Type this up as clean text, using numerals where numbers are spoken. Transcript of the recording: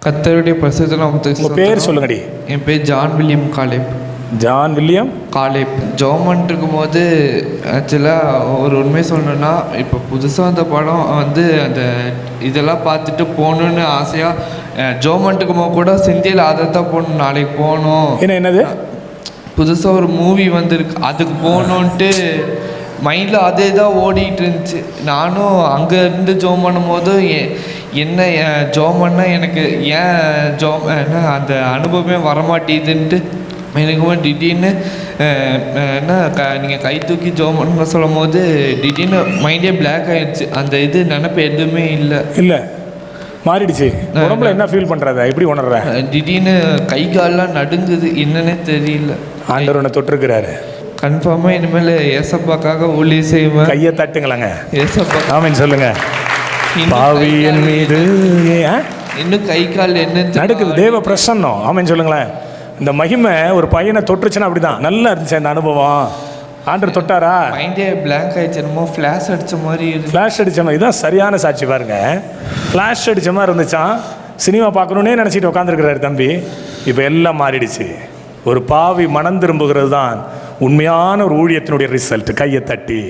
கர்த்தருடைய பரிசுத்த நாமத்துக்கு உங்கள் பேர் சொல்லுங்கடி. என் பேர் John William Caleb. John William Caleb. Joman இருக்கும்போது ஆக்சுவலாக ஒரு உண்மை சொல்லணுன்னா, இப்போ புதுசாக அந்த படம் வந்து அந்த இதெல்லாம் பார்த்துட்டு போகணுன்னு ஆசையாக ஜோமன்ட்டுக்கு போக கூட சிந்தியில் அதை தான் போகணும், நாளைக்கு போகணும். என்னது புதுசாக ஒரு மூவி வந்திருக்கு, அதுக்கு போகணுன்ட்டு மைண்டில் அதே தான் ஓடிட்டு இருந்துச்சு. நானும் அங்கே இருந்து ஜோம் பண்ணும் போது என்ன ஜோமன்னா எனக்கு ஏன் என்ன அந்த அனுபவமே வரமாட்டேதுன்ட்டு எனக்கு திடீர்னு என்ன நீங்கள் கை தூக்கி ஜோம் பண்ண சொல்லும் போது திடீர்னு மைண்டே பிளாக் ஆகிடுச்சு. அந்த இது நினப்பு எதுவுமே இல்லை மாறிடுச்சு. உடம்புல என்ன ஃபீல் பண்ணுறத எப்படி உணர்ற? திடீர்னு கை கால்லாம் நடுங்குது, என்னன்னே தெரியல. ஆண்டவர் உன்னை தொட்டிருக்கிறாரு. கன்ஃபார்மாக இனிமேல் ஏசப்பாக்காக ஊழியம் செய்வேன். கையை தட்டுங்களேங்க. ஏசப்பா ஆமென் சொல்லுங்க. பாவியின் மீது இன்னும் கை கால் என்ன நடக்குது, தேவ பிரசன்னம். ஆமென் சொல்லுங்களேன். இந்த மகிமை ஒரு பையனை தொட்டுருச்சுன்னா அப்படிதான் நல்லா இருந்துச்சு அந்த அனுபவம். ஆண்டவர் தொட்டாரா? மைண்டே பிளாங்க் ஆயிடுச்சு, என்னமோ ஃப்ளாஷ் அடித்த மாதிரி. ஃப்ளாஷ் அடித்த மாதிரி தான் சரியான சாட்சி பாருங்க. ஃப்ளாஷ் அடித்த மாதிரி இருந்துச்சான். சினிமா பார்க்கணுன்னே நினச்சிட்டு உட்காந்துருக்கிறாரு தம்பி. இப்போ எல்லாம் மாறிடுச்சு. ஒரு பாவி மனம் திரும்புகிறது தான் உண்மையான ஒரு ஊழியத்தினுடைய ரிசல்ட். கையை தட்டி